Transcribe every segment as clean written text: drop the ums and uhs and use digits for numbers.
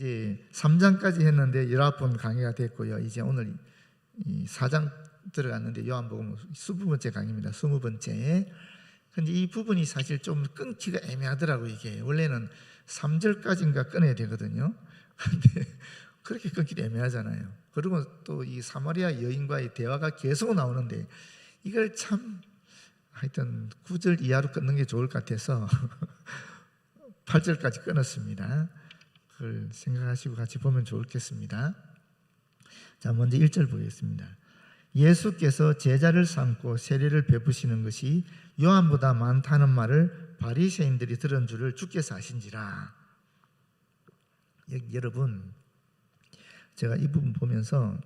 이제 3장까지 했는데 19번 강의가 됐고요. 이제 오늘 4장 들어갔는데 요한복음 20번째 강의입니다. 20번째. 근데 이 부분이 사실 좀 끊기가 애매하더라고요. 이게 원래는 3절까지인가 끊어야 되거든요. 근데 그렇게 끊기도 애매하잖아요. 그리고 또 이 사마리아 여인과의 대화가 계속 나오는데 이걸 참 하여튼 9절 이하로 끊는 게 좋을 것 같아서 8절까지 끊었습니다. 그걸 생각하시고 같이 보면 좋겠습니다. 자, 먼저 1절 보겠습니다. 예수께서 제자를 삼고 세례를 베푸시는 것이 요한보다 많다는 말을 바리새인들이 들은 줄을 주께서 아신지라. 여러분, 제가 이 부분 보면서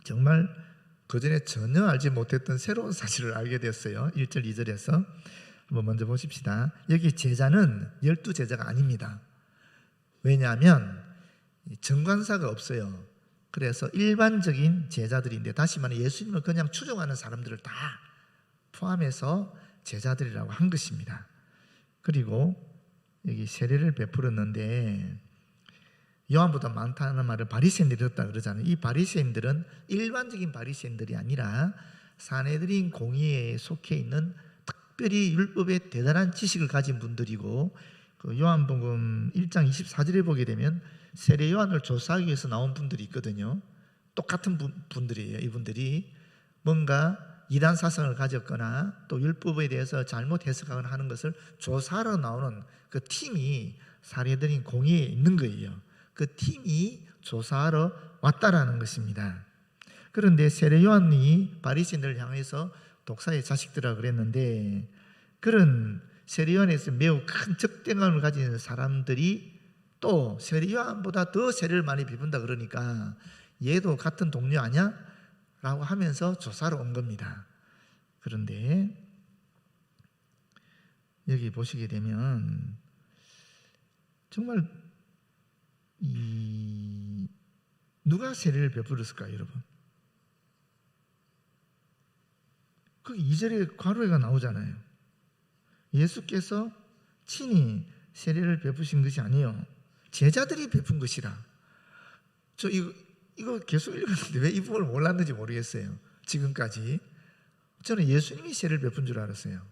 정말 그전에 전혀 알지 못했던 새로운 사실을 알게 됐어요. 1절, 2절에서 한번 먼저 보십시다. 여기 제자는 12제자가 아닙니다. 왜냐하면 정관사가 없어요. 그래서 일반적인 제자들인데, 다시 말해 예수님을 그냥 추종하는 사람들을 다 포함해서 제자들이라고 한 것입니다. 그리고 여기 세례를 베풀었는데 요한보다 많다는 말을 바리새인들이 들었다 그러잖아요. 이 바리새인들은 일반적인 바리새인들이 아니라 사내들인 공의회에 속해 있는 특별히 율법에 대단한 지식을 가진 분들이고, 그 요한복음 1장 24절에 보게 되면 세례 요한을 조사하기 위해서 나온 분들이 있거든요. 똑같은 분들이에요. 이분들이 뭔가 이단 사상을 가졌거나 또 율법에 대해서 잘못 해석하거나 하는 것을 조사하러 나오는 그 팀이 사내들인 공의회에 있는 거예요. 그 팀이 조사하러 왔다라는 것입니다. 그런데 세례 요한이 바리새인들을 향해서 독사의 자식들이라 그랬는데, 그런 세례 요한에서 매우 큰 적대감을 가진 사람들이 또 세례 요한보다 더 세례를 많이 베푼다 그러니까 얘도 같은 동료 아니야? 라고 하면서 조사로 온 겁니다. 그런데 여기 보시게 되면 정말 누가 세례를 베풀었을까요, 여러분? 그 2절에 괄호가 나오잖아요. 예수께서 친히 세례를 베푸신 것이 아니요 제자들이 베푼 것이라. 저 이거 계속 읽었는데 왜 이 부분을 몰랐는지 모르겠어요. 지금까지 저는 예수님이 세례를 베푼 줄 알았어요.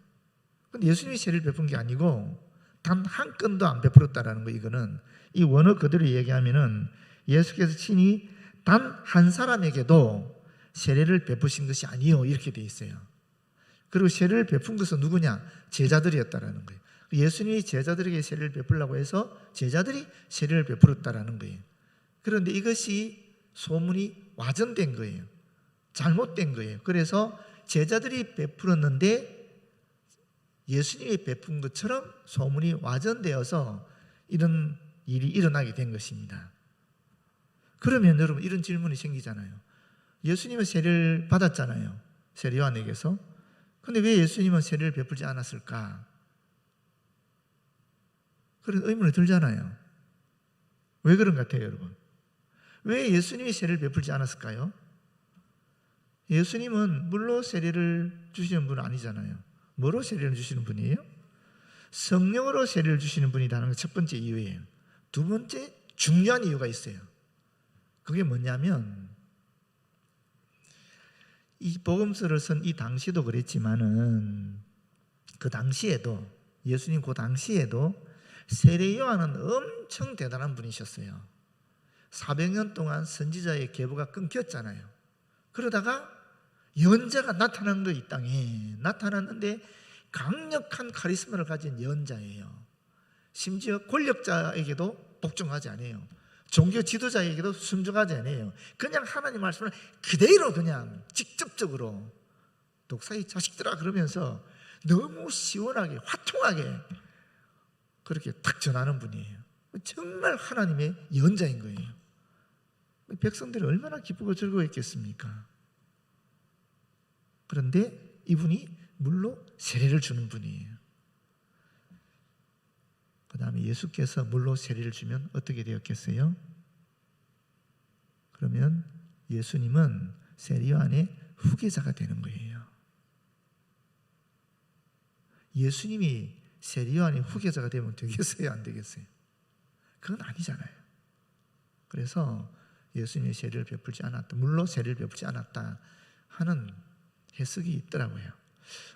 근데 예수님이 세례를 베푼 게 아니고 단 한 건도 안 베풀었다라는 거. 이거는 이 원어 그대로 얘기하면은 예수께서 친히 단 한 사람에게도 세례를 베푸신 것이 아니요 이렇게 돼 있어요. 그리고 세례를 베푼 것은 누구냐? 제자들이었다라는 거예요. 예수님이 제자들에게 세례를 베풀라고 해서 제자들이 세례를 베풀었다라는 거예요. 그런데 이것이 소문이 와전된 거예요. 잘못된 거예요. 그래서 제자들이 베풀었는데 예수님이 베푼 것처럼 소문이 와전되어서 이런 일이 일어나게 된 것입니다. 그러면 여러분 이런 질문이 생기잖아요. 예수님은 세례를 받았잖아요. 세례 요한에게서. 근데 왜 예수님은 세례를 베풀지 않았을까? 그런 의문이 들잖아요. 왜 그런 것 같아요, 여러분? 왜 예수님이 세례를 베풀지 않았을까요? 예수님은 물로 세례를 주시는 분은 아니잖아요. 뭐로 세례를 주시는 분이에요? 성령으로 세례를 주시는 분이라는 게 첫 번째 이유예요. 두 번째 중요한 이유가 있어요. 그게 뭐냐면 이 복음서를 쓴 이 당시도 그랬지만은 그 당시에도 예수님 그 당시에도 세례 요한은 엄청 대단한 분이셨어요. 400년 동안 선지자의 계보가 끊겼잖아요. 그러다가 예언자가 나타난 거 이 땅에 나타났는데 강력한 카리스마를 가진 예언자예요. 심지어 권력자에게도 복종하지 않아요. 종교 지도자에게도 순종하지 않아요. 그냥 하나님 말씀을 그대로 그냥 직접적으로 독사의 자식들아 그러면서 너무 시원하게 화통하게 그렇게 탁 전하는 분이에요. 정말 하나님의 예언자인 거예요. 백성들이 얼마나 기쁘고 즐거워했겠습니까? 그런데 이분이 물로 세례를 주는 분이에요. 그 다음에 예수께서 물로 세례를 주면 어떻게 되었겠어요? 그러면 예수님은 세례 요한의 후계자가 되는 거예요. 예수님이 세례 요한의 후계자가 되면 되겠어요? 안 되겠어요? 그건 아니잖아요. 그래서 예수님이 세례를 베풀지 않았다, 물로 세례를 베풀지 않았다 하는 해석이 있더라고요.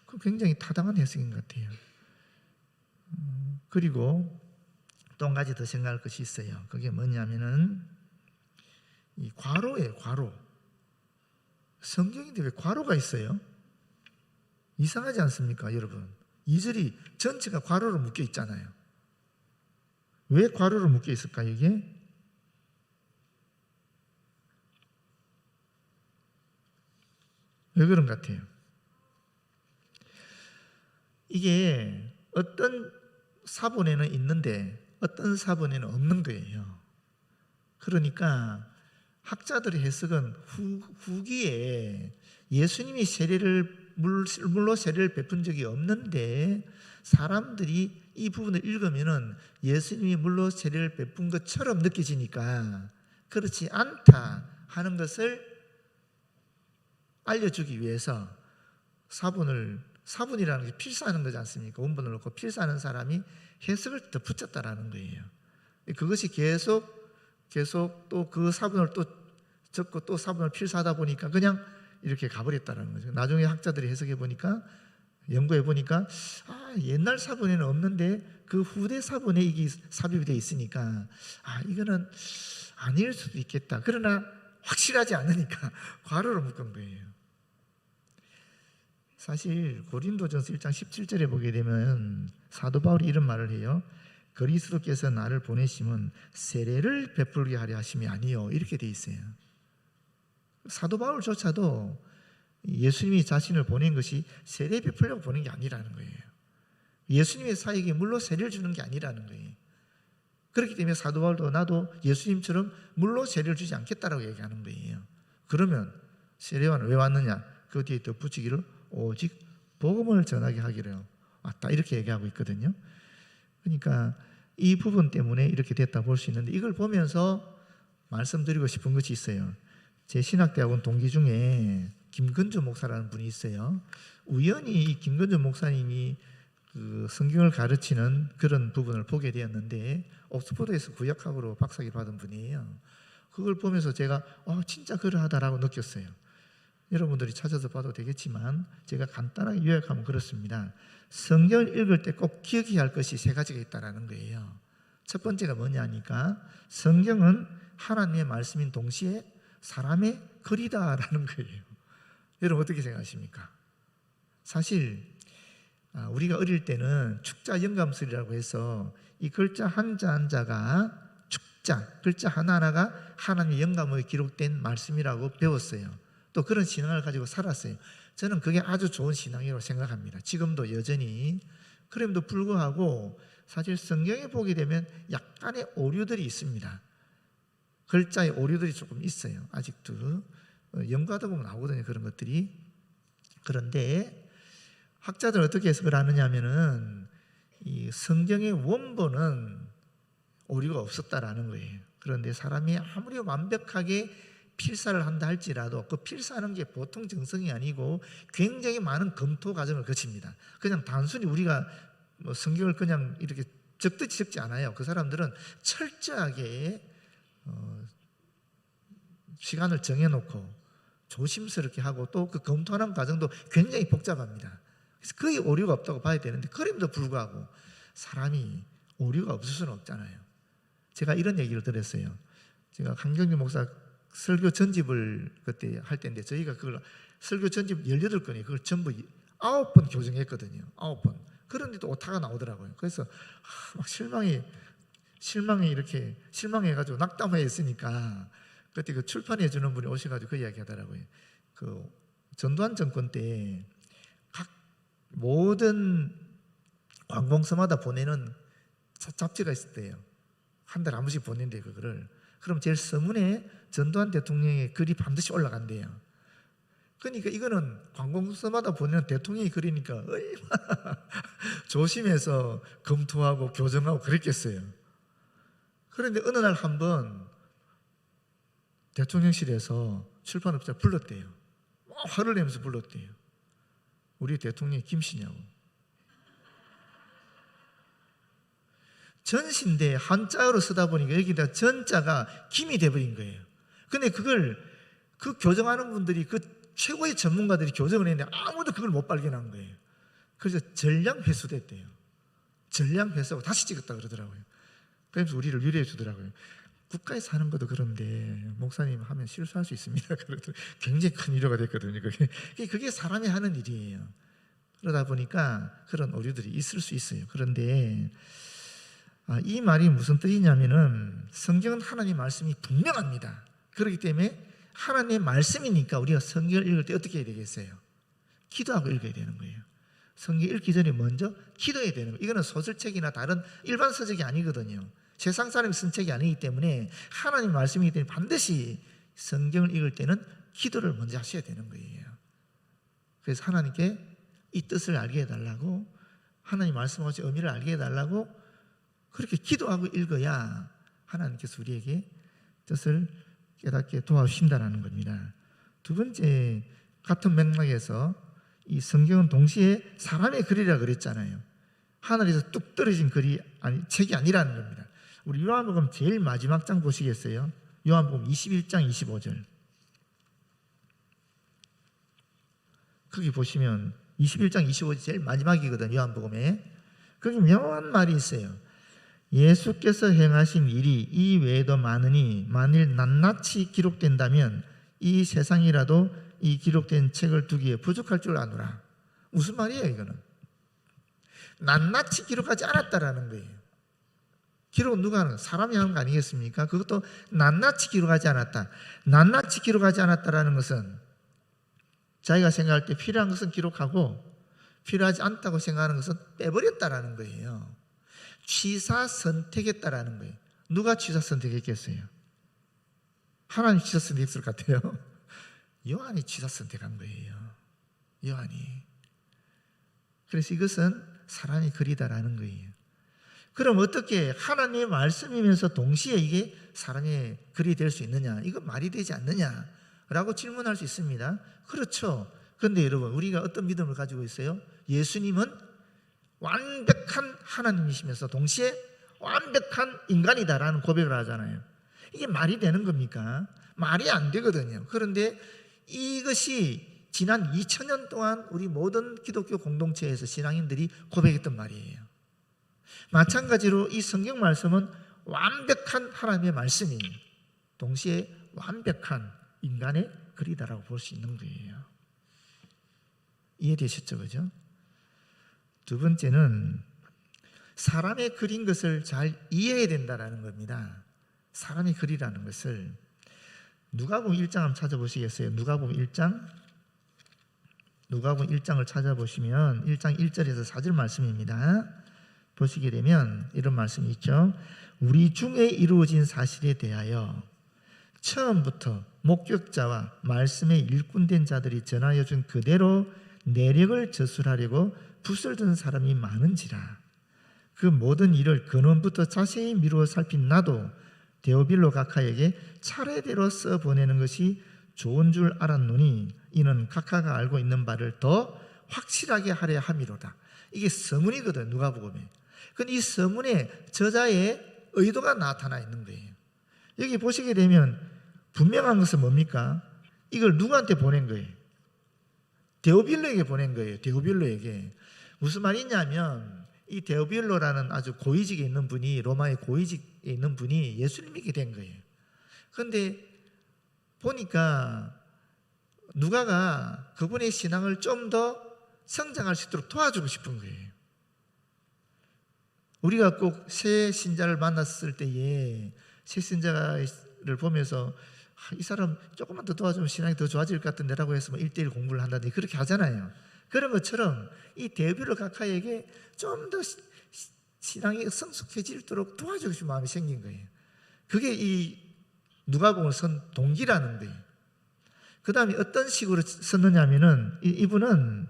그 굉장히 타당한 해석인 것 같아요. 그리고 또 한 가지 더 생각할 것이 있어요. 그게 뭐냐면은 이 괄호예요. 괄호. 성경인데 왜 괄호가 있어요? 이상하지 않습니까, 여러분? 2절이 전체가 괄호로 묶여 있잖아요. 왜 괄호로 묶여 있을까요, 이게? 왜 그런 것 같아요? 이게 어떤 사본에는 있는데 어떤 사본에는 없는 거예요. 그러니까 학자들의 해석은 후기에 예수님이 물로 세례를 베푼 적이 없는데 사람들이 이 부분을 읽으면은 예수님이 물로 세례를 베푼 것처럼 느껴지니까 그렇지 않다 하는 것을 알려주기 위해서 사본이라는 게 필사하는 거지 않습니까? 원본을 놓고 필사하는 사람이 해석을 더 붙였다라는 거예요. 그것이 계속 또 그 사본을 또 적고 또 사본을 필사하다 보니까 그냥 이렇게 가버렸다는 거죠. 나중에 학자들이 해석해 보니까, 연구해 보니까 옛날 사본에는 없는데 그 후대 사본에 이게 삽입이 되어 있으니까 이거는 아닐 수도 있겠다. 그러나 확실하지 않으니까 괄호로 묶은 거예요. 사실 고린도전서 1장 17절에 보게 되면 사도 바울이 이런 말을 해요. 그리스도께서 나를 보내심은 세례를 베풀게 하려 하심이 아니요, 이렇게 돼 있어요. 사도 바울조차도 예수님이 자신을 보낸 것이 세례 베풀려고 보낸 게 아니라는 거예요. 예수님의 사역이 물로 세례를 주는 게 아니라는 거예요. 그렇기 때문에 사도 바울도 나도 예수님처럼 물로 세례를 주지 않겠다라고 얘기하는 거예요. 그러면 세례와는 왜 왔느냐? 그 뒤에 덧붙이기를 오직 복음을 전하게 하기로 왔다, 이렇게 얘기하고 있거든요. 그러니까 이 부분 때문에 이렇게 됐다 볼 수 있는데, 이걸 보면서 말씀드리고 싶은 것이 있어요. 제 신학대학원 동기 중에 김근주 목사라는 분이 있어요. 우연히 이 김근주 목사님이 그 성경을 가르치는 그런 부분을 보게 되었는데, 옥스퍼드에서 구약학으로 박사학위 받은 분이에요. 그걸 보면서 제가 진짜 그러하다라고 느꼈어요. 여러분들이 찾아서 봐도 되겠지만 제가 간단하게 요약하면 그렇습니다. 성경을 읽을 때 꼭 기억해야 할 것이 세 가지가 있다는 거예요. 첫 번째가 뭐냐니까 성경은 하나님의 말씀인 동시에 사람의 글이다라는 거예요. 여러분 어떻게 생각하십니까? 사실 우리가 어릴 때는 축자 영감술이라고 해서 이 글자 한자 한자가 축자, 글자 하나하나가 하나님의 영감으로 기록된 말씀이라고 배웠어요. 또 그런 신앙을 가지고 살았어요. 저는 그게 아주 좋은 신앙이라고 생각합니다. 지금도 여전히. 그럼에도 불구하고 사실 성경에 보게 되면 약간의 오류들이 있습니다. 글자의 오류들이 조금 있어요. 아직도 연구하다 보면 나오거든요, 그런 것들이. 그런데 학자들은 어떻게 해석을 하느냐 하면은 이 성경의 원본은 오류가 없었다라는 거예요. 그런데 사람이 아무리 완벽하게 필사를 한다 할지라도 그 필사하는 게 보통 정성이 아니고 굉장히 많은 검토 과정을 거칩니다. 그냥 단순히 우리가 성경을 그냥 이렇게 적듯이 적지 않아요. 그 사람들은 철저하게 시간을 정해놓고 조심스럽게 하고 또 그 검토하는 과정도 굉장히 복잡합니다. 그래서 거의 오류가 없다고 봐야 되는데, 그럼에도 불구하고 사람이 오류가 없을 수는 없잖아요. 제가 이런 얘기를 들었어요. 제가 강경주 목사 설교 전집을 그때 할 때인데, 저희가 그걸 설교 전집 18건이 그걸 전부 9번 교정했거든요. 9번. 그런데도 오타가 나오더라고요. 그래서 막 실망해가지고 낙담해 있으니까, 그때 그 출판해 주는 분이 오셔가지고 그 이야기 하더라고요. 그 전두환 정권 때 각 모든 관공서마다 보내는 잡지가 있었대요. 한 달에 한 번씩 보낸대요, 그거를. 그럼 제일 서문에 전두환 대통령의 글이 반드시 올라간대요. 그러니까 이거는 관공서마다 보내는 대통령의 글이니까 얼마나 조심해서 검토하고 교정하고 그랬겠어요. 그런데 어느 날 한번 대통령실에서 출판업자 불렀대요. 화를 내면서 불렀대요. 우리 대통령이 김씨냐고. 전신데 한자어로 쓰다 보니까 여기다 전자가 김이 돼버린 거예요. 근데 그걸 그 교정하는 분들이 그 최고의 전문가들이 교정을 했는데 아무도 그걸 못 발견한 거예요. 그래서 전량 회수됐대요. 전량 회수하고 다시 찍었다 그러더라고요. 그래서 우리를 위로해 주더라고요. 국가에 사는 것도 그런데 목사님 하면 실수할 수 있습니다. 그래도 굉장히 큰 위로가 됐거든요. 그게 사람이 하는 일이에요. 그러다 보니까 그런 오류들이 있을 수 있어요. 그런데 이 말이 무슨 뜻이냐면은 성경은 하나님의 말씀이 분명합니다. 그렇기 때문에 하나님의 말씀이니까 우리가 성경을 읽을 때 어떻게 해야 되겠어요? 기도하고 읽어야 되는 거예요. 성경 읽기 전에 먼저 기도해야 되는 거예요. 이거는 소설책이나 다른 일반 서적이 아니거든요. 세상 사람이 쓴 책이 아니기 때문에 하나님 말씀이기 때문에 반드시 성경을 읽을 때는 기도를 먼저 하셔야 되는 거예요. 그래서 하나님께 이 뜻을 알게 해달라고, 하나님 말씀하신 의미를 알게 해달라고 그렇게 기도하고 읽어야 하나님께서 우리에게 뜻을 깨닫게 도와주신다는 겁니다. 두 번째, 같은 맥락에서 이 성경은 동시에 사람의 글이라 그랬잖아요. 하늘에서 뚝 떨어진 책이 아니라는 겁니다. 우리 요한복음 제일 마지막 장 보시겠어요? 요한복음 21장 25절. 거기 보시면 21장 25절 제일 마지막이거든요. 요한복음에. 거기 묘한 말이 있어요. 예수께서 행하신 일이 이 외에도 많으니 만일 낱낱이 기록된다면 이 세상이라도 이 기록된 책을 두기에 부족할 줄 아노라. 무슨 말이에요 이거는? 낱낱이 기록하지 않았다라는 거예요. 기록은 누가 하는 거예요? 사람이 하는 거 아니겠습니까? 그것도 낱낱이 기록하지 않았다. 낱낱이 기록하지 않았다라는 것은 자기가 생각할 때 필요한 것은 기록하고 필요하지 않다고 생각하는 것은 빼버렸다라는 거예요. 취사 선택했다라는 거예요. 누가 취사 선택했겠어요? 하나님 취사 선택했을 것 같아요. 요한이 취사 선택한 거예요. 요한이. 그래서 이것은 사람의 글이다라는 거예요. 그럼 어떻게 하나님의 말씀이면서 동시에 이게 사람의 글이 될 수 있느냐? 이거 말이 되지 않느냐라고 질문할 수 있습니다. 그렇죠. 그런데 여러분, 우리가 어떤 믿음을 가지고 있어요? 예수님은 완벽한 하나님이시면서 동시에 완벽한 인간이다라는 고백을 하잖아요. 이게 말이 되는 겁니까? 말이 안 되거든요. 그런데 이것이 지난 2000년 동안 우리 모든 기독교 공동체에서 신앙인들이 고백했던 말이에요. 마찬가지로 이 성경 말씀은 완벽한 하나님의 말씀이 동시에 완벽한 인간의 글이다라고 볼 수 있는 거예요. 이해되셨죠? 그죠? 두 번째는 사람의 글인 것을 잘 이해해야 된다는 겁니다. 사람의 글이라는 것을 누가복음 1장 한번 찾아보시겠어요? 누가복음 1장 누가복음 1장을 찾아보시면 1장 1절에서 4절 말씀입니다. 보시게 되면 이런 말씀이 있죠. 우리 중에 이루어진 사실에 대하여 처음부터 목격자와 말씀의 일꾼된 자들이 전하여 준 그대로 내력을 저술하려고 붓을 든 사람이 많은지라. 그 모든 일을 근원부터 자세히 미루어 살핀 나도 데오빌로 각하에게 차례대로 써보내는 것이 좋은 줄 알았노니 이는 각하가 알고 있는 바를 더 확실하게 하려 함이로다. 이게 서문이거든, 누가복음에. 근데 이 서문에 저자의 의도가 나타나 있는 거예요. 여기 보시게 되면 분명한 것은 뭡니까? 이걸 누구한테 보낸 거예요? 데오빌로에게 보낸 거예요. 데오빌로에게. 무슨 말이냐면 이 데오빌로라는 아주 고위직에 있는 분이, 로마의 고위직에 있는 분이 예수를 믿게 된 거예요. 그런데 보니까 누가가 그분의 신앙을 좀 더 성장할 수 있도록 도와주고 싶은 거예요. 우리가 꼭 새 신자를 만났을 때에 새 신자를 보면서 이 사람 조금만 더 도와주면 신앙이 더 좋아질 것 같은데라고 해서 1:1 공부를 한다든지 그렇게 하잖아요. 그런 것처럼 이 데오빌로 각하에게 좀 더 신앙이 성숙해지도록 도와주고 싶은 마음이 생긴 거예요. 그게 이 누가복음을 쓴 동기라는 거예요. 그 다음에 어떤 식으로 썼느냐 하면은 이분은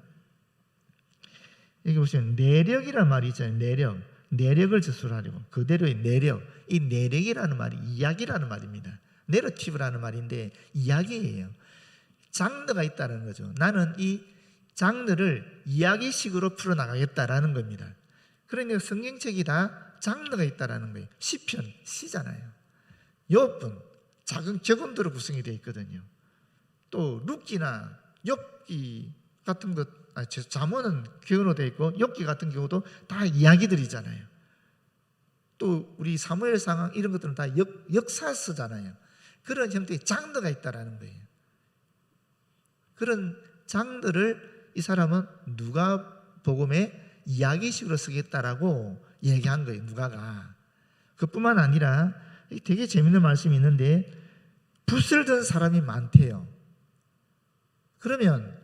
여기 보시면 내력이라는 말이 있잖아요. 내력을 저술하려고. 그대로의 내력. 이 내력이라는 말이 이야기라는 말입니다. 내러티브라는 말인데 이야기예요. 장르가 있다는 거죠. 나는 이 장르를 이야기식으로 풀어나가겠다라는 겁니다. 그러니까 성경책이 다 장르가 있다라는 거예요. 시편, 시잖아요. 욥은 작은 격언들로 구성이 되어 있거든요. 또 룻기나 욥기 같은 것, 잠언은 격언으로 되어 있고 욥기 같은 경우도 다 이야기들이잖아요. 또 우리 사무엘 상황 이런 것들은 다 역사서잖아요. 그런 형태의 장르가 있다라는 거예요. 그런 장르를 이 사람은 누가복음의 이야기식으로 쓰겠다라고 얘기한 거예요. 누가가. 그뿐만 아니라 되게 재밌는 말씀이 있는데 붓을 든 사람이 많대요. 그러면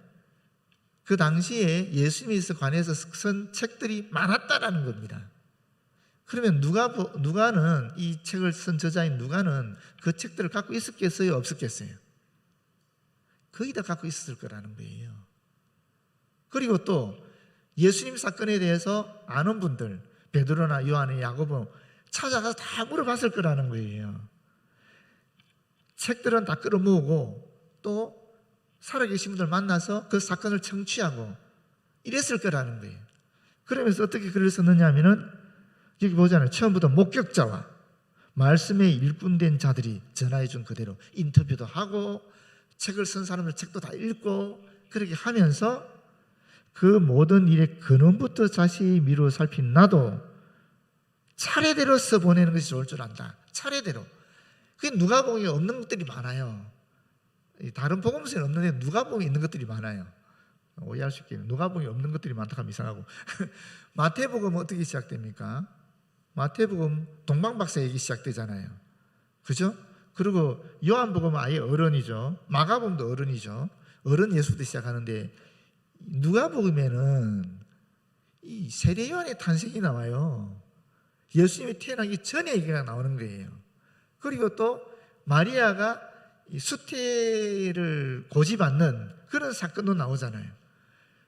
그 당시에 예수님에 관해서 쓴 책들이 많았다라는 겁니다. 그러면 누가는 이 책을 쓴 저자인 누가는 그 책들을 갖고 있었겠어요? 없었겠어요? 거의 다 갖고 있었을 거라는 거예요. 그리고 또 예수님 사건에 대해서 아는 분들, 베드로나 요한의 야고보 찾아가서 다 물어봤을 거라는 거예요. 책들은 다 끌어모으고 또 살아계신 분들 만나서 그 사건을 청취하고 이랬을 거라는 거예요. 그러면서 어떻게 글을 썼느냐 하면은 여기 보잖아요. 처음부터 목격자와 말씀에 일꾼된 자들이 전하해 준 그대로 인터뷰도 하고 책을 쓴 사람들 책도 다 읽고 그렇게 하면서 그 모든 일의 근원부터 자세히 미루어 살핀 나도 차례대로 써보내는 것이 좋을 줄 안다. 차례대로. 그게 누가복음에 없는 것들이 많아요. 다른 복음서에 없는데 누가복음에 있는 것들이 많아요. 오해할 수 있겠네요. 누가복음에 없는 것들이 많다 하면 이상하고. 마태복음은 어떻게 시작됩니까? 마태복음 동방박사 얘기 시작되잖아요. 그죠? 그리고 요한복음은 아예 어른이죠. 마가복음도 어른이죠. 어른 예수부터 시작하는데 누가복음에는 이 세례 요한의 탄생이 나와요. 예수님이 태어나기 전에 얘기가 나오는 거예요. 그리고 또 마리아가 수태를 고집받는 그런 사건도 나오잖아요.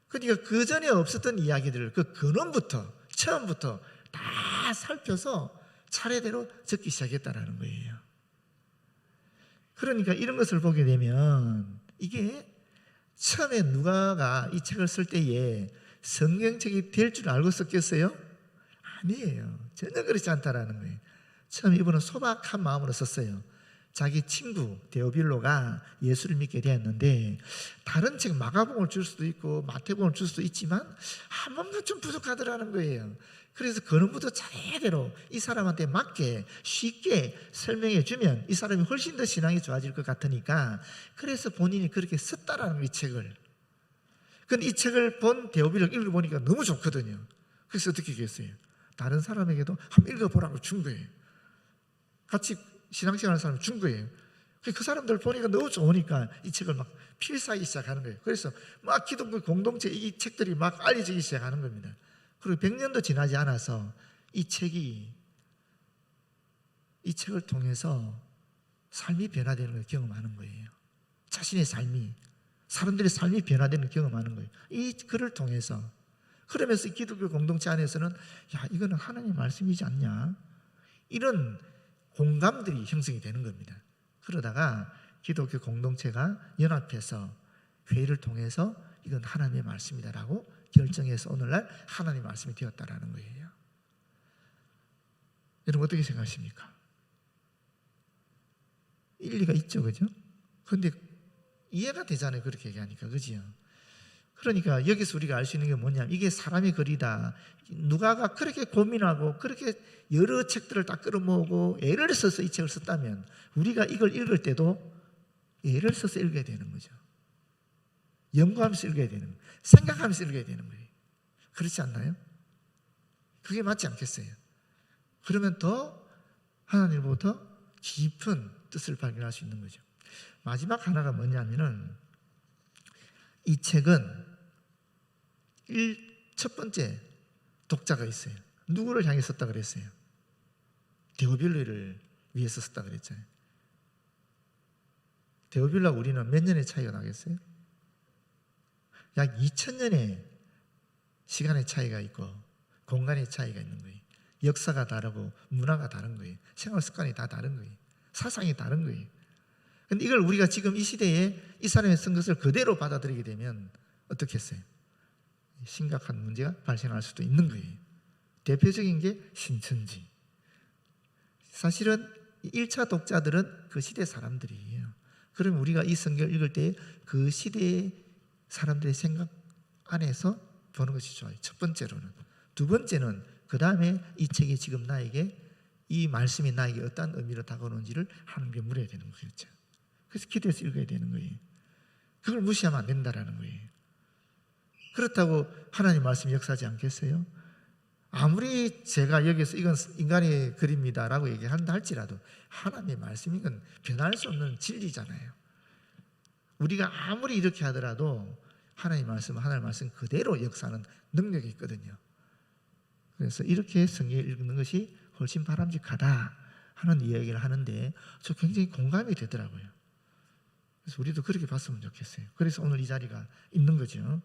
그러니까 그 전에 없었던 이야기들을 그 근원부터 처음부터 다 살펴서 차례대로 적기 시작했다는 거예요. 그러니까 이런 것을 보게 되면 이게 처음에 누가가 이 책을 쓸 때에 성경책이 될 줄 알고 썼겠어요? 아니에요. 전혀 그렇지 않다라는 거예요. 처음에 이분은 소박한 마음으로 썼어요. 자기 친구 데오빌로가 예수를 믿게 되었는데 다른 책 마가복음을 줄 수도 있고 마태복음을 줄 수도 있지만 뭔가 좀 부족하더라는 거예요. 그래서 근원부터 차례대로 이 사람한테 맞게 쉽게 설명해 주면 이 사람이 훨씬 더 신앙이 좋아질 것 같으니까 그래서 본인이 그렇게 썼다라는 거예요. 이 책을. 그런데 이 책을 본 데오빌로가 읽어보니까 너무 좋거든요. 그래서 어떻게 했어요? 다른 사람에게도 한번 읽어보라고 준 거예요. 같이 신앙생활하는 사람을 준 거예요. 그 사람들 보니까 너무 좋으니까 이 책을 막 필사하기 시작하는 거예요. 그래서 막 기독교 공동체 이 책들이 막 알려지기 시작하는 겁니다. 그리고 100년도 지나지 않아서 이 책을 통해서 삶이 변화되는 걸 경험하는 거예요. 자신의 삶이, 사람들의 삶이 변화되는 걸 경험하는 거예요. 이 글을 통해서. 그러면서 기독교 공동체 안에서는 이거는 하나님의 말씀이지 않냐, 이런 공감들이 형성이 되는 겁니다. 그러다가 기독교 공동체가 연합해서 회의를 통해서 이건 하나님의 말씀이다라고 결정해서 오늘날 하나님의 말씀이 되었다라는 거예요. 여러분 어떻게 생각하십니까? 일리가 있죠, 그죠? 그런데 이해가 되잖아요, 그렇게 얘기하니까, 그지요? 그러니까 여기서 우리가 알 수 있는 게 뭐냐면 이게 사람의 글이다. 누가가 그렇게 고민하고 그렇게 여러 책들을 다 끌어모으고 애를 써서 이 책을 썼다면 우리가 이걸 읽을 때도 애를 써서 읽어야 되는 거죠. 연구하면서 읽어야 되는 거예요. 생각하면서 읽어야 되는 거예요. 그렇지 않나요? 그게 맞지 않겠어요? 그러면 더 하나님으로부터 깊은 뜻을 발견할 수 있는 거죠. 마지막 하나가 뭐냐면은 이 책은 첫 번째 독자가 있어요. 누구를 향해 썼다 그랬어요? 데오빌로를 위해서 썼다 그랬잖아요. 데오빌로와 우리는 몇 년의 차이가 나겠어요? 약 2000년의 시간의 차이가 있고 공간의 차이가 있는 거예요. 역사가 다르고 문화가 다른 거예요. 생활 습관이 다 다른 거예요. 사상이 다른 거예요. 그런데 이걸 우리가 지금 이 시대에 이 사람이 쓴 것을 그대로 받아들이게 되면 어떻게 했어요? 심각한 문제가 발생할 수도 있는 거예요. 대표적인 게 신천지. 사실은 1차 독자들은 그 시대 사람들이에요. 그러면 우리가 이 성경을 읽을 때 그 시대의 사람들의 생각 안에서 보는 것이 좋아요. 첫 번째로는. 두 번째는 그 다음에 이 책이 지금 나에게, 이 말씀이 나에게 어떤 의미로 다가오는지를 하나님께 물어야 되는 거겠죠. 그래서 기도해서 읽어야 되는 거예요. 그걸 무시하면 안 된다라는 거예요. 그렇다고 하나님 말씀이 역사하지 않겠어요? 아무리 제가 여기서 이건 인간의 글입니다라고 얘기한다 할지라도 하나님의 말씀인 건 변할 수 없는 진리잖아요. 우리가 아무리 이렇게 하더라도 하나님의 말씀 그대로 역사하는 능력이 있거든요. 그래서 이렇게 성경을 읽는 것이 훨씬 바람직하다 하는 이야기를 하는데 저 굉장히 공감이 되더라고요. 그래서 우리도 그렇게 봤으면 좋겠어요. 그래서 오늘 이 자리가 있는 거죠.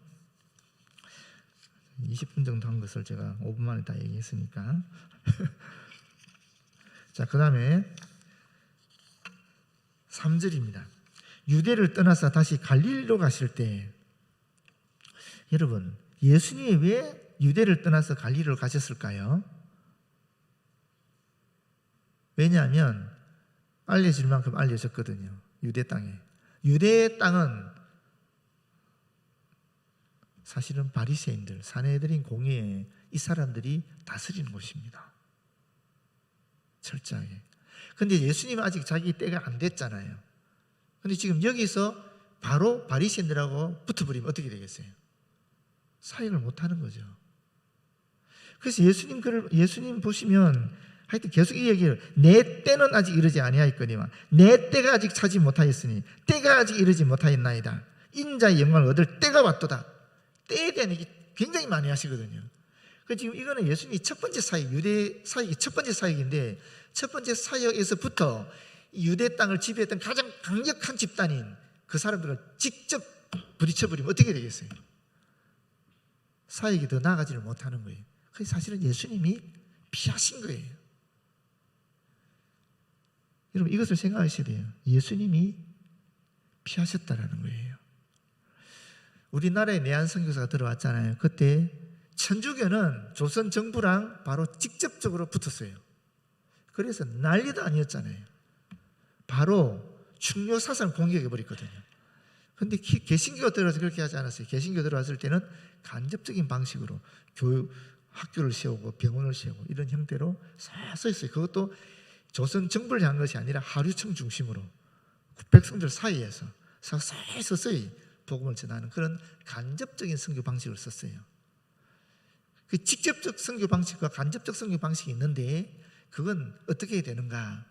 20분 정도 한 것을 제가 5분 만에 다 얘기했으니까. 자, 그 다음에 3절입니다. 유대를 떠나서 다시 갈릴리로 가실 때, 여러분, 예수님이 왜 유대를 떠나서 갈릴리로 가셨을까요? 왜냐하면 알려질 만큼 알려졌거든요. 유대 땅에. 유대의 땅은 사실은 바리새인들, 사내들인 공의회, 이 사람들이 다스리는 곳입니다. 철저하게. 근데 예수님은 아직 자기 때가 안 됐잖아요. 근데 지금 여기서 바로 바리새인들하고 붙어버리면 어떻게 되겠어요? 사역을 못하는 거죠. 그래서 예수님 보시면 하여튼 계속 이 얘기를, 내 때는 아직 이르지 아니하였거니와 내 때가 아직 차지 못하였으니 때가 아직 이르지 못하였나이다. 인자의 영광을 얻을 때가 왔도다. 때에 대한 얘기 굉장히 많이 하시거든요. 그래서 지금 이거는 예수님이 첫 번째 사역, 유대 사역이 첫 번째 사역인데, 첫 번째 사역에서부터 유대 땅을 지배했던 가장 강력한 집단인 그 사람들을 직접 부딪혀버리면 어떻게 되겠어요? 사역이 더 나아가지를 못하는 거예요. 그래서 사실은 예수님이 피하신 거예요. 여러분, 이것을 생각하셔야 돼요. 예수님이 피하셨다라는 거예요. 우리나라에 내한 선교사가 들어왔잖아요. 그때 천주교는 조선 정부랑 바로 직접적으로 붙었어요. 그래서 난리도 아니었잖아요. 바로 충효 사상을 공격해 버렸거든요. 그런데 개신교가 들어와서 그렇게 하지 않았어요. 개신교 들어왔을 때는 간접적인 방식으로 학교를 세우고 병원을 세우고 이런 형태로 서서 있어요. 그것도 조선 정부를 향한 것이 아니라 하류청 중심으로 백성들 사이에서 서서히 복음을 전하는 그런 간접적인 선교 방식을 썼어요. 그 직접적 선교 방식과 간접적 선교 방식이 있는데, 그건 어떻게 해야 되는가?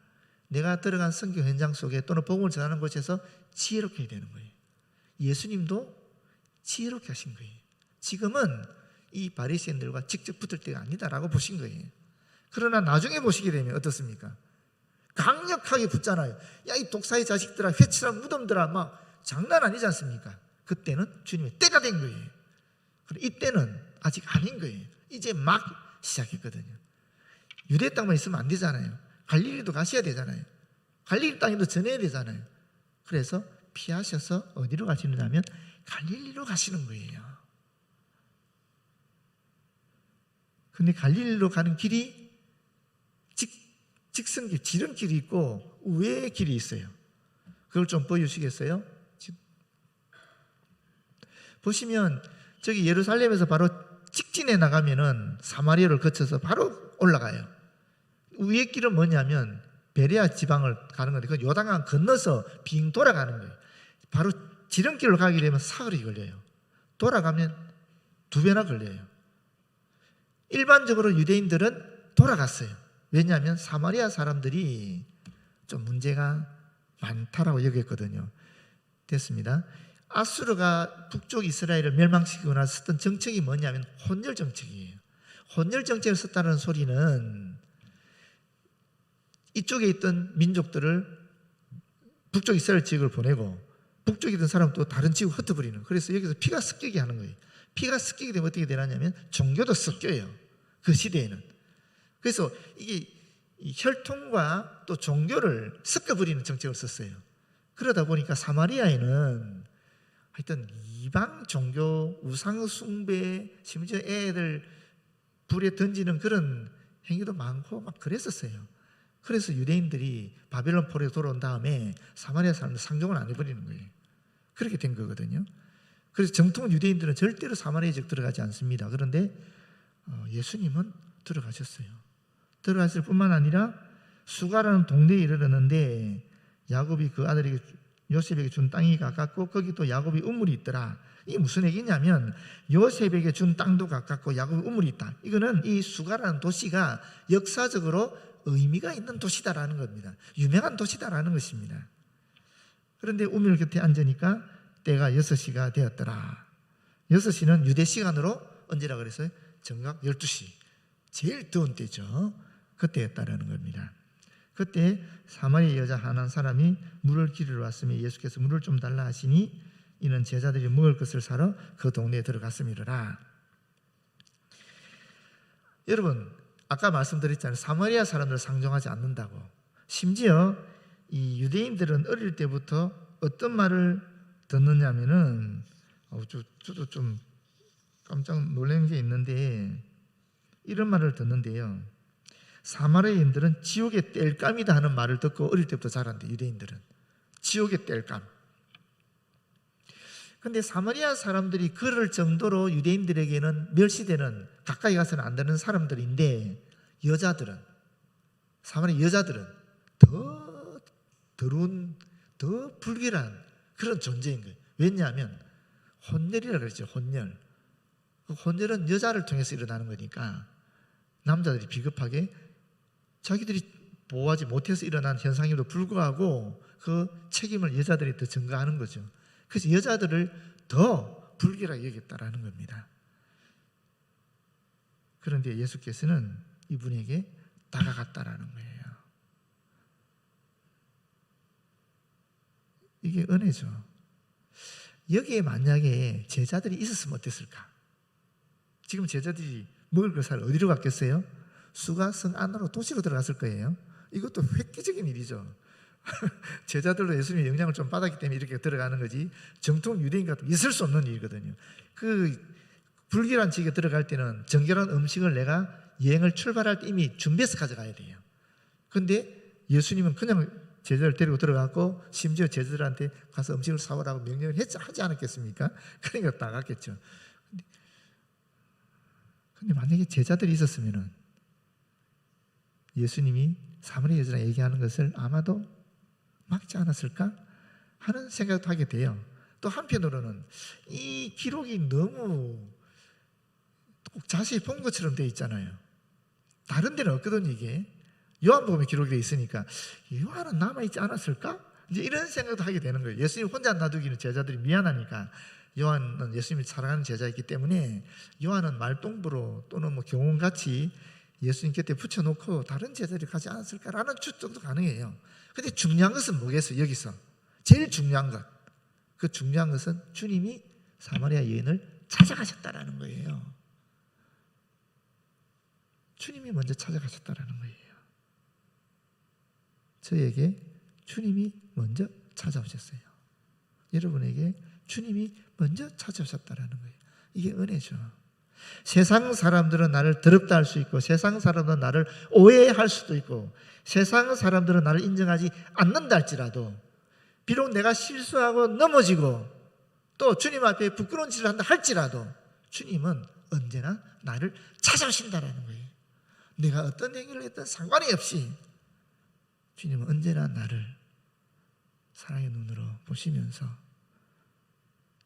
내가 들어간 선교 현장 속에 또는 복음을 전하는 곳에서 지혜롭게 해야 되는 거예요. 예수님도 지혜롭게 하신 거예요. 지금은 이 바리새인들과 직접 붙을 때가 아니다라고 보신 거예요. 그러나 나중에 보시게 되면 어떻습니까? 강력하게 붙잖아요. 야, 이 독사의 자식들아, 회칠한 무덤들아, 막 장난 아니지 않습니까? 그때는 주님의 때가 된 거예요. 그리고 이때는 아직 아닌 거예요. 이제 막 시작했거든요. 유대 땅만 있으면 안 되잖아요. 갈릴리도 가셔야 되잖아요. 갈릴리 땅에도 전해야 되잖아요. 그래서 피하셔서 어디로 가시느냐면 갈릴리로 가시는 거예요. 근데 갈릴리로 가는 길이 직선길, 지름길이 있고 우회의 길이 있어요. 그걸 좀 보여주시겠어요? 보시면 저기 예루살렘에서 바로 직진해 나가면은 사마리아를 거쳐서 바로 올라가요. 위의 길은 뭐냐면 베레아 지방을 가는 건데, 그 요단강 건너서 빙 돌아가는 거예요. 바로 지름길로 가게 되면 사흘이 걸려요. 돌아가면 2배나 걸려요. 일반적으로 유대인들은 돌아갔어요. 왜냐하면 사마리아 사람들이 좀 문제가 많다라고 여겼거든요. 됐습니다. 아수르가 북쪽 이스라엘을 멸망시키고 나서 썼던 정책이 뭐냐면 혼혈 정책이에요. 혼혈 정책을 썼다는 소리는 이쪽에 있던 민족들을 북쪽 이스라엘 지역을 보내고 북쪽에 있던 사람은 또 다른 지역을 흩어버리는, 그래서 여기서 피가 섞이게 하는 거예요. 피가 섞이게 되면 어떻게 되냐면 종교도 섞여요. 그 시대에는. 그래서 이게 혈통과 또 종교를 섞어버리는 정책을 썼어요. 그러다 보니까 사마리아에는 하여튼 이방 종교, 우상 숭배, 심지어 애들 불에 던지는 그런 행위도 많고 막 그랬었어요. 그래서 유대인들이 바벨론 포로에 돌아온 다음에 사마리아 사람들 상종을 안 해버리는 거예요. 그렇게 된 거거든요. 그래서 정통 유대인들은 절대로 사마리아 지역 들어가지 않습니다. 그런데 예수님은 들어가셨어요. 들어갔을 뿐만 아니라 수가라는 동네에 이르렀는데 야곱이 그 아들에게 요셉에게 준 땅이 가깝고 거기 또 야곱이 우물이 있더라. 이게 무슨 얘기냐면 요셉에게 준 땅도 가깝고 야곱이 우물이 있다. 이거는 이 수가라는 도시가 역사적으로 의미가 있는 도시다라는 겁니다. 유명한 도시다라는 것입니다. 그런데 우물 곁에 앉으니까 때가 6시가 되었더라. 6시는 유대 시간으로 언제라 그랬어요? 정각 12시. 제일 더운 때죠. 그때였다라는 겁니다. 그때 사마리아 여자 한 사람이 물을 기르러 왔으니 예수께서 물을 좀 달라 하시니 이는 제자들이 먹을 것을 사러 그 동네에 들어갔음이로라. 여러분, 아까 말씀드렸잖아요. 사마리아 사람들을 상종하지 않는다고. 심지어 이 유대인들은 어릴 때부터 어떤 말을 듣느냐면은 저도 좀 깜짝 놀란 게 있는데 이런 말을 듣는데요. 사마리아인들은 지옥의 땔감이다 하는 말을 듣고 어릴 때부터 자란대. 유대인들은 지옥의 땔감. 근데 사마리아 사람들이 그럴 정도로 유대인들에게는 멸시되는, 가까이 가서는 안 되는 사람들인데 여자들은, 사마리아 여자들은 더 더러운, 더 불길한 그런 존재인 거예요. 왜냐하면 혼혈이라고 그랬죠. 혼혈. 그 혼혈은 여자를 통해서 일어나는 거니까 남자들이 비겁하게 자기들이 보호하지 못해서 일어난 현상임에도 불구하고 그 책임을 여자들이 더 전가하는 거죠. 그래서 여자들을 더 불길하게 여겼다라는 겁니다. 그런데 예수께서는 이분에게 다가갔다라는 거예요. 이게 은혜죠. 여기에 만약에 제자들이 있었으면 어땠을까? 지금 제자들이 먹을 걸 사러 어디로 갔겠어요? 수가성 안으로 도시로 들어갔을 거예요. 이것도 획기적인 일이죠. 제자들도 예수님의 영향을 좀 받았기 때문에 이렇게 들어가는 거지 정통 유대인 같은 있을 수 없는 일이거든요. 그 불길한 지역에 들어갈 때는 정결한 음식을 내가 여행을 출발할 때 이미 준비해서 가져가야 돼요. 그런데 예수님은 그냥 제자를 데리고 들어갔고 심지어 제자들한테 가서 음식을 사오라고 명령을 하지 않았겠습니까? 그러니까 나갔겠죠. 근데 만약에 제자들이 있었으면 예수님이 사마리아 여자랑 얘기하는 것을 아마도 막지 않았을까 하는 생각도 하게 돼요. 또 한편으로는 이 기록이 너무 꼭 자세히 본 것처럼 되어 있잖아요. 다른 데는 없거든요. 이게 요한복음에 기록이 되어 있으니까 요한은 남아있지 않았을까? 이제 이런 생각도 하게 되는 거예요. 예수님 혼자 놔두기는 제자들이 미안하니까. 요한은 예수님이 사랑하는 제자이기 때문에 요한은 말동부로 또는 뭐 경혼같이 예수님 곁에 붙여놓고 다른 제자들이 가지 않았을까라는 추측도 가능해요. 근데 중요한 것은 뭐겠어요? 여기서 제일 중요한 것, 그 중요한 것은 주님이 사마리아 여인을 찾아가셨다라는 거예요. 주님이 먼저 찾아가셨다라는 거예요. 저에게 주님이 먼저 찾아오셨어요. 여러분에게 주님이 먼저 찾아오셨다라는 거예요. 이게 은혜죠. 세상 사람들은 나를 더럽다 할 수 있고 세상 사람들은 나를 오해할 수도 있고 세상 사람들은 나를 인정하지 않는다 할지라도 비록 내가 실수하고 넘어지고 또 주님 앞에 부끄러운 짓을 한다 할지라도 주님은 언제나 나를 찾아오신다라는 거예요. 내가 어떤 행위를 했든 상관이 없이 주님은 언제나 나를 사랑의 눈으로 보시면서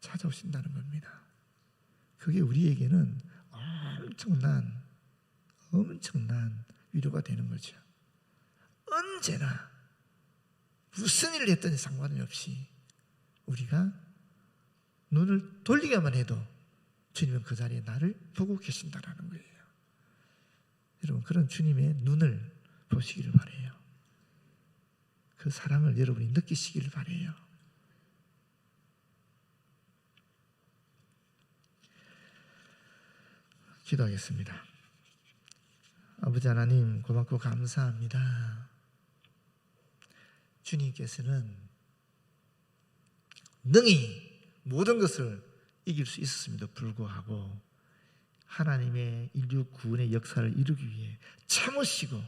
찾아오신다는 겁니다. 그게 우리에게는 엄청난 위로가 되는 거죠. 언제나 무슨 일을 했든지 상관이 없이 우리가 눈을 돌리기만 해도 주님은 그 자리에 나를 보고 계신다라는 거예요. 여러분 그런 주님의 눈을 보시기를 바라요. 그 사랑을 여러분이 느끼시기를 바라요. 기도하겠습니다. 아버지 하나님 고맙고 감사합니다. 주님께서는 능히 모든 것을 이길 수 있었음에도 불구하고 하나님의 인류 구원의 역사를 이루기 위해 참으시고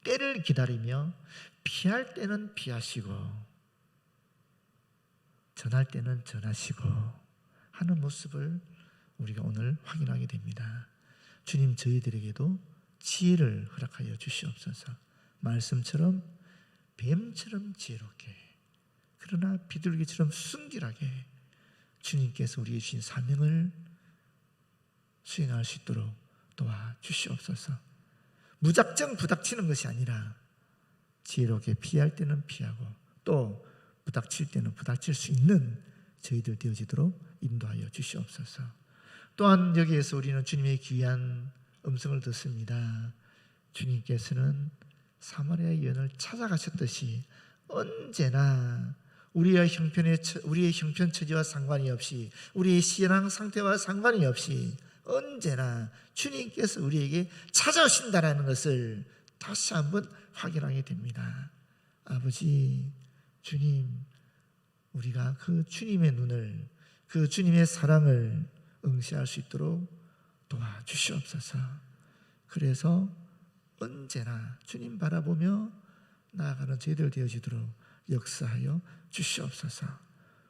때를 기다리며 피할 때는 피하시고 전할 때는 전하시고 하는 모습을 우리가 오늘 확인하게 됩니다. 주님, 저희들에게도 지혜를 허락하여 주시옵소서. 말씀처럼 뱀처럼 지혜롭게, 그러나 비둘기처럼 순결하게 주님께서 우리에게 주신 사명을 수행할 수 있도록 도와주시옵소서. 무작정 부닥치는 것이 아니라 지혜롭게 피할 때는 피하고 또 부닥칠 때는 부닥칠 수 있는 저희들 되어지도록 인도하여 주시옵소서. 또한 여기에서 우리는 주님의 귀한 음성을 듣습니다. 주님께서는 사마리아 여인을 찾아가셨듯이 언제나 우리의 형편 처지와 상관이 없이, 우리의 신앙 상태와 상관이 없이 언제나 주님께서 우리에게 찾아오신다는 것을 다시 한번 확인하게 됩니다. 아버지, 주님, 우리가 그 주님의 눈을, 그 주님의 사랑을 응시할 수 있도록 도와주시옵소서. 그래서 언제나 주님 바라보며 나아가는 저희들 되어지도록 역사하여 주시옵소서.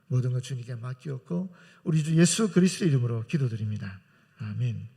모든 것 주님께 맡기었고 우리 주 예수 그리스도의 이름으로 기도드립니다. 아멘.